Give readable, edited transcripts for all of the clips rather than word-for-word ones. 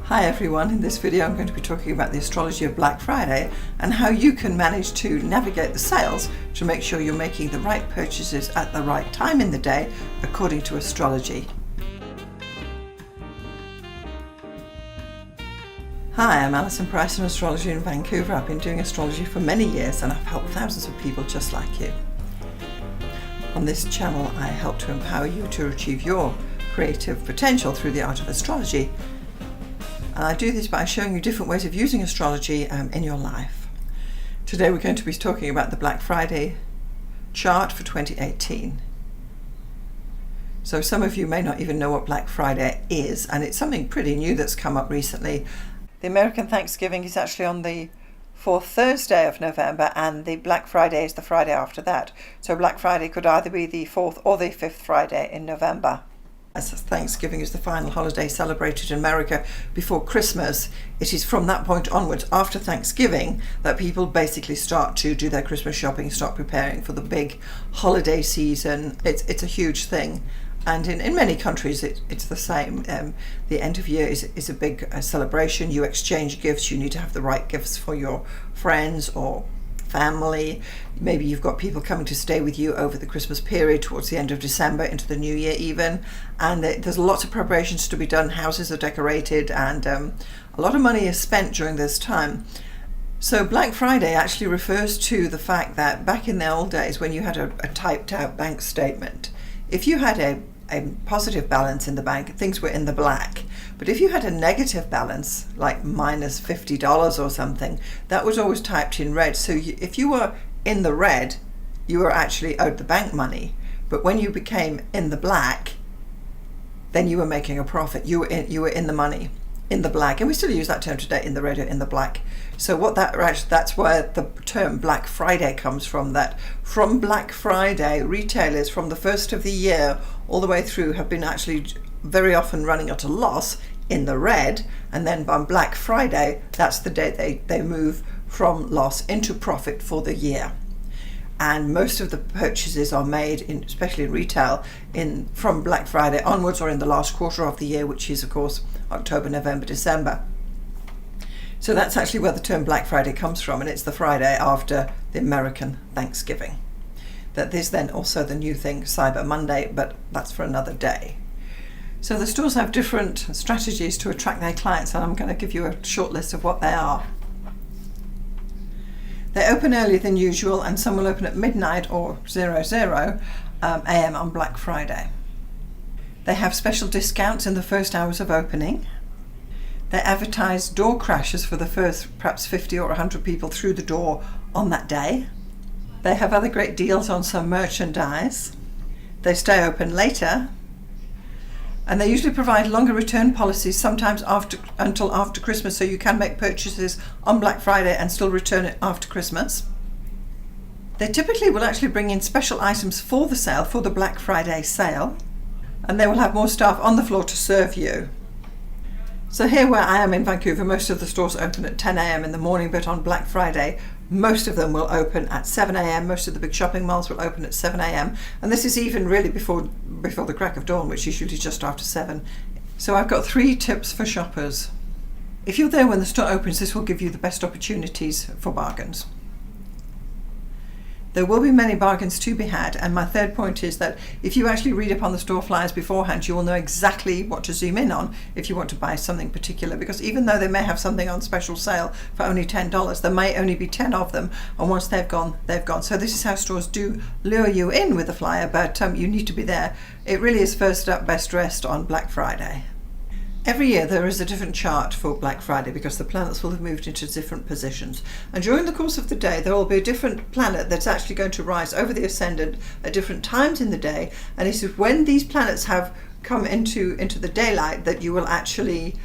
Hi everyone, in this video I'm going to be talking about the astrology of Black Friday and how you can manage to navigate the sales to make sure you're making the right purchases at the right time in the day according to astrology. Hi, I'm Alison Price in Astrology in Vancouver. I've been doing astrology for many years and I've helped thousands of people just like you. On this channel I help to empower you to achieve your creative potential through the art of astrology. And I do this by showing you different ways of using astrology in your life. Today we're going to be talking about the Black Friday chart for 2018. So some of you may not even know what Black Friday is, and it's something pretty new that's come up recently. The American Thanksgiving is actually on the fourth Thursday of November, and the Black Friday is the Friday after that. So Black Friday could either be the 4th or the 5th Friday in November. As Thanksgiving is the final holiday celebrated in America before Christmas, it is from that point onwards, after Thanksgiving, that people basically start to do their Christmas shopping, start preparing for the big holiday season. It's a huge thing. And in many countries it's the same. The end of year is a big celebration. You exchange gifts. You need to have the right gifts for your friends or family. Maybe you've got people coming to stay with you over the Christmas period towards the end of December into the new year even, and there's lots of preparations to be done. Houses are decorated and a lot of money is spent during this time. So Black Friday actually refers to the fact that back in the old days when you had a typed out bank statement, if you had a positive balance in the bank, things were in the black. But if you had a negative balance, like minus $50 or something, that was always typed in red. So if you were in the red, you were actually owed the bank money. But when you became in the black, then you were making a profit. You were in the money, in the black. And we still use that term today, in the red or in the black. So that's where the term Black Friday comes from. That from Black Friday, retailers from the first of the year all the way through have been actually very often running at a loss in the red, and then on Black Friday, that's the day they move from loss into profit for the year. And most of the purchases are made, especially in retail, from Black Friday onwards or in the last quarter of the year, which is of course October, November, December. So that's actually where the term Black Friday comes from, and it's the Friday after the American Thanksgiving. That there's then also the new thing, Cyber Monday, but that's for another day. So the stores have different strategies to attract their clients, and I'm going to give you a short list of what they are. They open earlier than usual, and some will open at midnight or 00 a.m. on Black Friday. They have special discounts in the first hours of opening. They advertise door crashes for the first perhaps 50 or 100 people through the door on that day. They have other great deals on some merchandise. They stay open later. And they usually provide longer return policies, sometimes until after Christmas, so you can make purchases on Black Friday and still return it after Christmas. They typically will actually bring in special items for the sale, for the Black Friday sale, and they will have more staff on the floor to serve you. So here where I am in Vancouver, most of the stores open at 10 a.m. in the morning, but on Black Friday, most of them will open at 7 a.m. Most of the big shopping malls will open at 7 a.m. And this is even really before the crack of dawn, which is usually just after 7. So I've got 3 tips for shoppers. If you're there when the store opens, this will give you the best opportunities for bargains. There will be many bargains to be had, and my third point is that if you actually read up on the store flyers beforehand, you will know exactly what to zoom in on if you want to buy something particular, because even though they may have something on special sale for only $10, there may only be 10 of them, and once they've gone, they've gone. So this is how stores do lure you in with a flyer, but you need to be there. It really is first up, best dressed on Black Friday. Every year there is a different chart for Black Friday because the planets will have moved into different positions, and during the course of the day there will be a different planet that's actually going to rise over the ascendant at different times in the day, and it is when these planets have come into the daylight that you will actually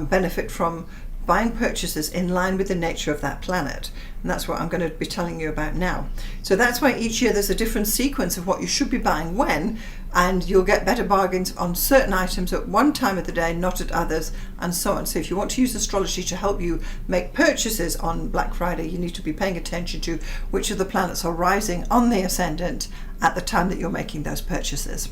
benefit from buying purchases in line with the nature of that planet. And that's what I'm going to be telling you about now. So that's why each year there's a different sequence of what you should be buying when, and you'll get better bargains on certain items at one time of the day, not at others, and so on. So if you want to use astrology to help you make purchases on Black Friday, you need to be paying attention to which of the planets are rising on the ascendant at the time that you're making those purchases.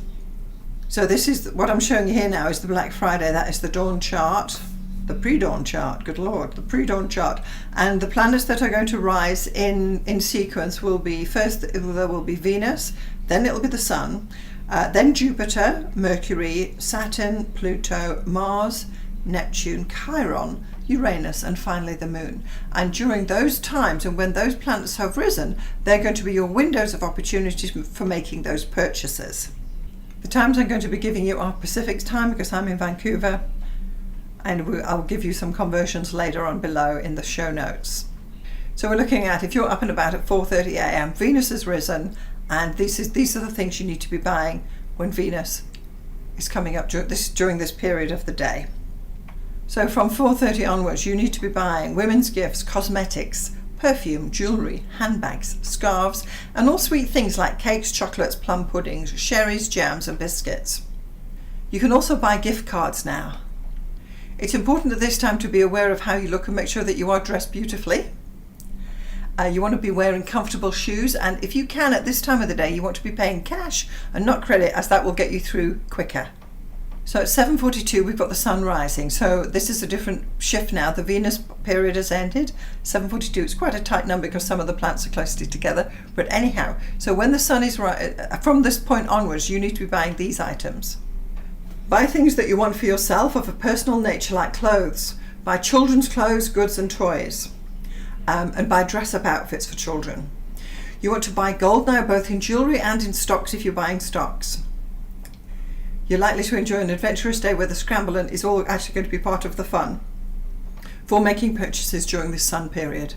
So this is what I'm showing you here now is the Black Friday. That is the dawn chart. the pre-dawn chart, good Lord, the pre-dawn chart. And the planets that are going to rise in sequence will be, first there will be Venus, then it'll be the Sun, then Jupiter, Mercury, Saturn, Pluto, Mars, Neptune, Chiron, Uranus, and finally the Moon. And during those times, and when those planets have risen, they're going to be your windows of opportunities for making those purchases. The times I'm going to be giving you are Pacific time because I'm in Vancouver, and I'll give you some conversions later on below in the show notes. So we're looking at, if you're up and about at 4:30 a.m, Venus has risen, and these are the things you need to be buying when Venus is coming up during this period of the day. So from 4:30 onwards, you need to be buying women's gifts, cosmetics, perfume, jewellery, handbags, scarves, and all sweet things like cakes, chocolates, plum puddings, sherries, jams, and biscuits. You can also buy gift cards now. It's important at this time to be aware of how you look and make sure that you are dressed beautifully. You want to be wearing comfortable shoes, and if you can at this time of the day, you want to be paying cash and not credit, as that will get you through quicker. So at 7:42 we've got the Sun rising, so this is a different shift now. The Venus period has ended. 7:42, it's quite a tight number because some of the planets are closely together, but anyhow, so when the Sun is from this point onwards, you need to be buying these items. Buy things that you want for yourself of a personal nature, like clothes. Buy children's clothes, goods and toys, and buy dress-up outfits for children. You want to buy gold now, both in jewellery and in stocks if you're buying stocks. You're likely to enjoy an adventurous day where the scramble is all actually going to be part of the fun for making purchases during this Sun period.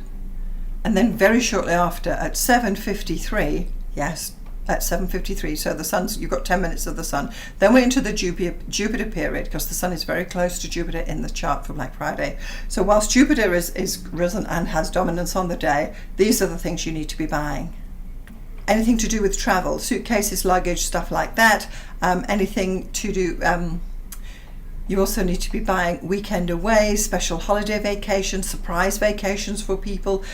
And then very shortly after, at 7:53, yes, at 7:53, so the Sun's, you've got 10 minutes of the Sun. Then we're into the Jupiter period, because the Sun is very close to Jupiter in the chart for Black Friday. So whilst Jupiter is risen and has dominance on the day, these are the things you need to be buying. Anything to do with travel, suitcases, luggage, stuff like that. Anything to do, you also need to be buying weekend away, special holiday vacations, surprise vacations for people,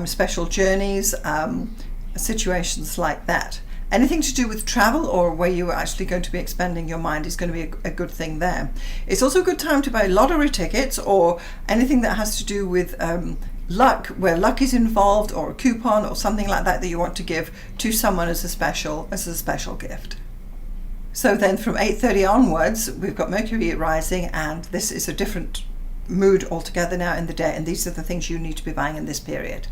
special journeys, situations like that. Anything to do with travel or where you are actually going to be expending your mind is going to be a good thing there. It's also a good time to buy lottery tickets or anything that has to do with luck, where luck is involved, or a coupon or something like that that you want to give to someone as a special gift. So then from 8:30 onwards, we've got Mercury rising, and this is a different mood altogether now in the day, and these are the things you need to be buying in this period.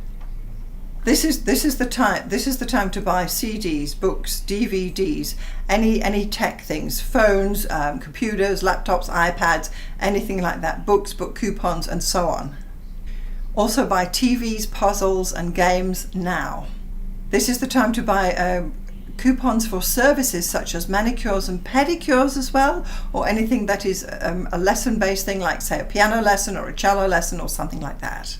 This is the time to buy CDs, books, DVDs, any tech things, phones, computers, laptops, iPads, anything like that, books, book coupons, and so on. Also buy TVs, puzzles, and games now. This is the time to buy coupons for services such as manicures and pedicures as well, or anything that is a lesson-based thing, like say a piano lesson or a cello lesson or something like that.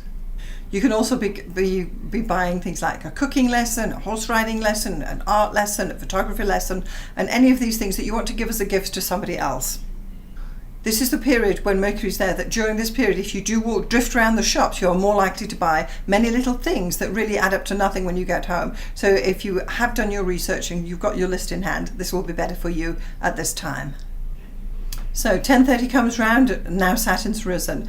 You can also be buying things like a cooking lesson, a horse riding lesson, an art lesson, a photography lesson, and any of these things that you want to give as a gift to somebody else. This is the period when Mercury's there, that during this period, if you do drift around the shops, you're more likely to buy many little things that really add up to nothing when you get home. So if you have done your research and you've got your list in hand, this will be better for you at this time. So 10:30 comes round, now Saturn's risen.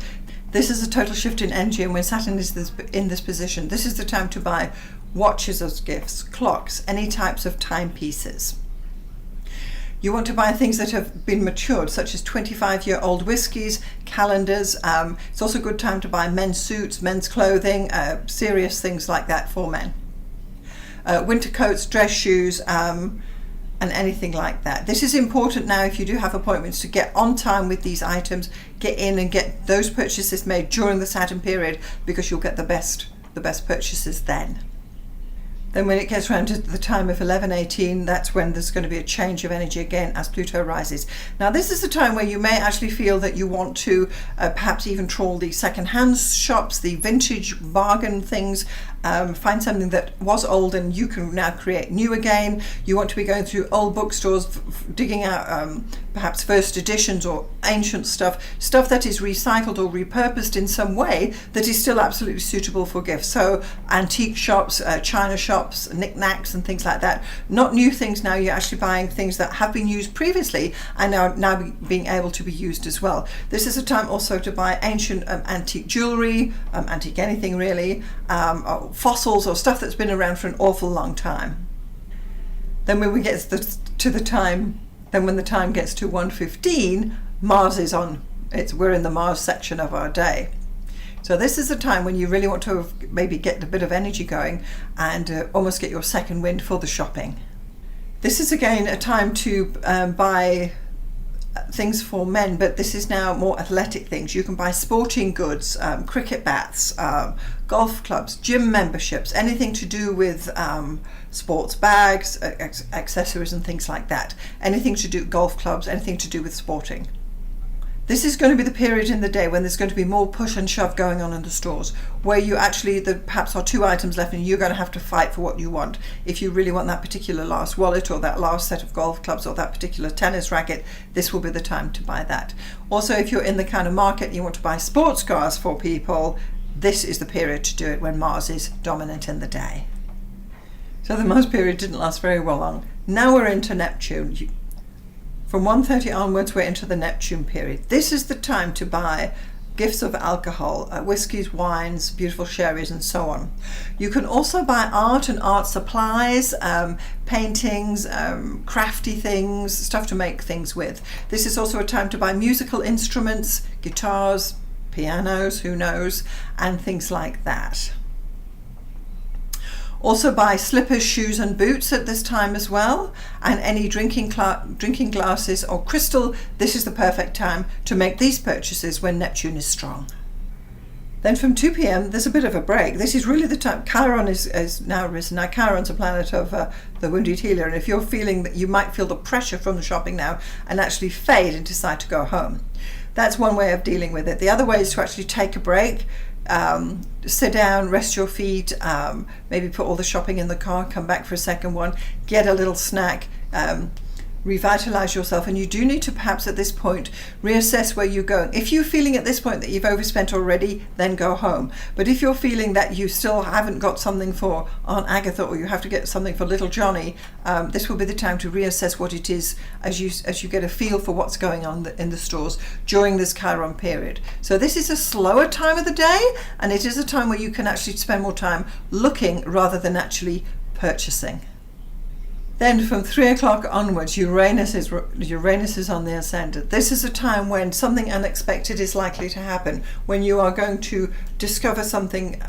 This is a total shift in energy, and when Saturn is in this position, this is the time to buy watches as gifts, clocks, any types of timepieces. You want to buy things that have been matured, such as 25-year-old whiskies, calendars. It's also a good time to buy men's suits, men's clothing, serious things like that for men. Winter coats, dress shoes, and anything like that. This is important now if you do have appointments, to get on time with these items, get in and get those purchases made during the Saturn period, because you'll get the best purchases then. Then when it gets around to the time of 11:18, that's when there's going to be a change of energy again as Pluto rises. Now this is the time where you may actually feel that you want to perhaps even trawl the second-hand shops, the vintage bargain things, find something that was old and you can now create new again. You want to be going through old bookstores, digging out perhaps first editions or ancient stuff that is recycled or repurposed in some way that is still absolutely suitable for gifts. So antique shops, china shops, knickknacks and things like that. Not new things now, you're actually buying things that have been used previously and are now being able to be used as well. This is a time also to buy ancient antique jewellery, antique anything really, fossils or stuff that's been around for an awful long time. Then when we get to the time, when the time gets to 1:15, Mars is on. We're in the Mars section of our day. So this is a time when you really want to maybe get a bit of energy going and almost get your second wind for the shopping. This is again a time to buy things for men, but this is now more athletic things. You can buy sporting goods, cricket bats, golf clubs, gym memberships, anything to do with sports bags, accessories and things like that. Anything to do golf clubs, anything to do with sporting. This is going to be the period in the day when there's going to be more push and shove going on in the stores, where you actually, perhaps are 2 items left and you're going to have to fight for what you want. If you really want that particular last wallet or that last set of golf clubs or that particular tennis racket, this will be the time to buy that. Also, if you're in the kind of market and you want to buy sports cars for people, this is the period to do it when Mars is dominant in the day. So the Mars period didn't last very long. Now we're into Neptune. From 1:30 onwards, we're into the Neptune period. This is the time to buy gifts of alcohol, whiskies, wines, beautiful sherries, and so on. You can also buy art and art supplies, paintings, crafty things, stuff to make things with. This is also a time to buy musical instruments, guitars, pianos, who knows, and things like that. Also buy slippers, shoes and boots at this time as well, and any drinking glasses or crystal. This is the perfect time to make these purchases when Neptune is strong. Then from 2 p.m. there's a bit of a break. This is really the time. Chiron is now risen. Now Chiron's a planet of the wounded healer, and if you're feeling that you might feel the pressure from the shopping now and actually fade and decide to go home, that's one way of dealing with it. The other way is to actually take a break. Sit down, rest your feet, maybe put all the shopping in the car, come back for a second one, get a little snack, revitalize yourself. And you do need to perhaps at this point reassess where you're going. If you're feeling at this point that you've overspent already, then go home. But if you're feeling that you still haven't got something for Aunt Agatha, or you have to get something for little Johnny, this will be the time to reassess what it is as you get a feel for what's going on in the stores during this Chiron period. So this is a slower time of the day, and it is a time where you can actually spend more time looking rather than actually purchasing. Then from 3 o'clock onwards, Uranus is on the ascendant. This is a time when something unexpected is likely to happen, when you are going to discover something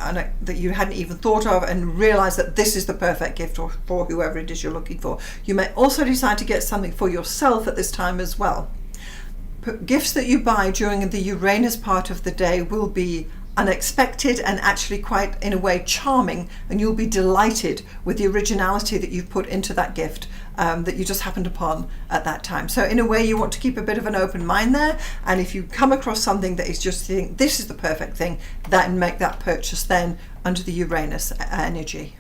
that you hadn't even thought of and realize that this is the perfect gift for whoever it is you're looking for. You may also decide to get something for yourself at this time as well. Gifts that you buy during the Uranus part of the day will be unexpected and actually quite, in a way, charming, and you'll be delighted with the originality that you've put into that gift that you just happened upon at that time. So in a way, you want to keep a bit of an open mind there, and if you come across something that is just think this is the perfect thing, then make that purchase then under the Uranus energy.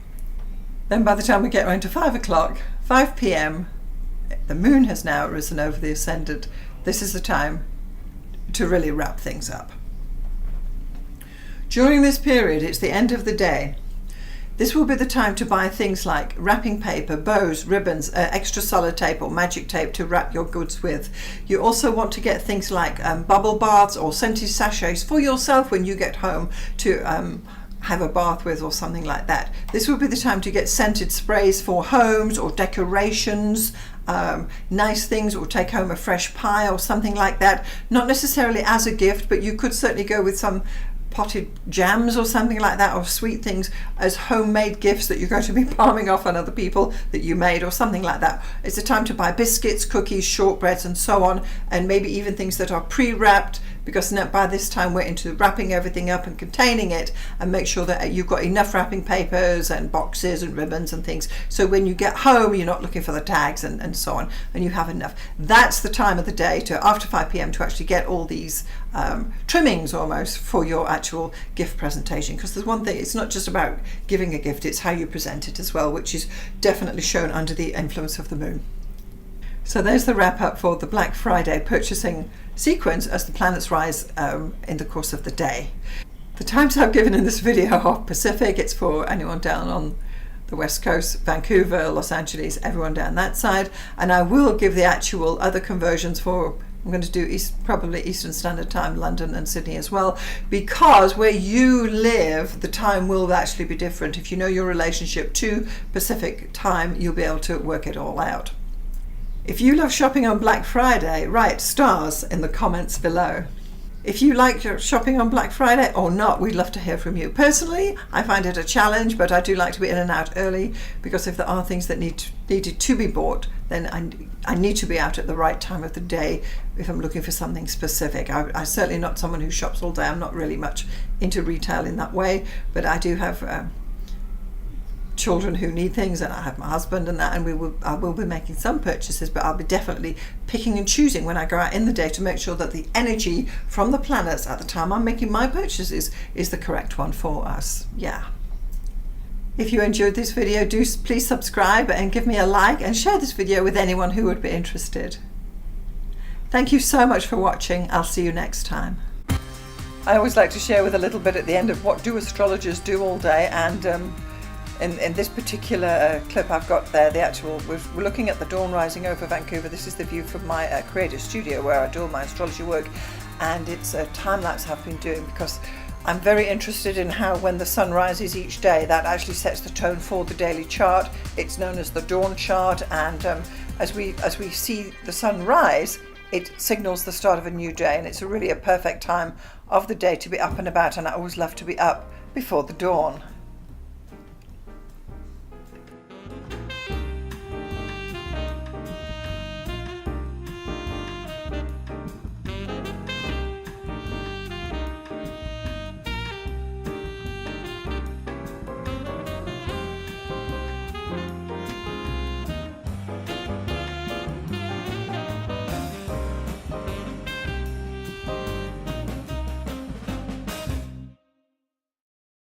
Then by the time we get around to 5 o'clock, 5 p.m, the moon has now risen over the ascendant. This is the time to really wrap things up. During this period, it's the end of the day. This will be the time to buy things like wrapping paper, bows, ribbons, extra sellotape or magic tape to wrap your goods with. You also want to get things like bubble baths or scented sachets for yourself when you get home to have a bath with or something like that. This will be the time to get scented sprays for homes or decorations, nice things, or take home a fresh pie or something like that. Not necessarily as a gift, but you could certainly go with some potted jams or something like that, or sweet things as homemade gifts that you're going to be palming off on other people that you made or something like that. It's a time to buy biscuits, cookies, shortbreads and so on, and maybe even things that are pre-wrapped, because now by this time we're into wrapping everything up and containing it, and make sure that you've got enough wrapping papers and boxes and ribbons and things, so when you get home you're not looking for the tags and so on, and you have enough. That's the time of the day, to after 5 p.m. to actually get all these trimmings almost for your actual gift presentation, because there's one thing, it's not just about giving a gift, it's how you present it as well, which is definitely shown under the influence of the moon. So there's the wrap up for the Black Friday purchasing sequence as the planets rise in the course of the day. The times I've given in this video are Pacific. It's for anyone down on the West Coast, Vancouver, Los Angeles, everyone down that side. And I will give the actual other conversions for, I'm going to do probably Eastern Standard Time, London and Sydney as well, because where you live, the time will actually be different. If you know your relationship to Pacific time, you'll be able to work it all out. If you love shopping on Black Friday, write Starz in the comments below. If you like your shopping on Black Friday or not, we'd love to hear from you. Personally, I find it a challenge, but I do like to be in and out early, because if there are things that needed to be bought, then I need to be out at the right time of the day if I'm looking for something specific. I'm certainly not someone who shops all day. I'm not really much into retail in that way, but I do have children who need things, and I have my husband and that, and I will be making some purchases, but I'll be definitely picking and choosing when I go out in the day to make sure that the energy from the planets at the time I'm making my purchases is the correct one for us. Yeah. If you enjoyed this video, do please subscribe and give me a like, and share this video with anyone who would be interested. Thank you so much for watching. I'll see you next time. I always like to share with a little bit at the end of what do astrologers do all day, and in this particular clip I've got there, we're looking at the dawn rising over Vancouver. This is the view from my creative studio where I do all my astrology work, and it's a time lapse I've been doing because I'm very interested in how when the sun rises each day, that actually sets the tone for the daily chart. It's known as the dawn chart, and as we see the sun rise, it signals the start of a new day, and it's really a perfect time of the day to be up and about, and I always love to be up before the dawn.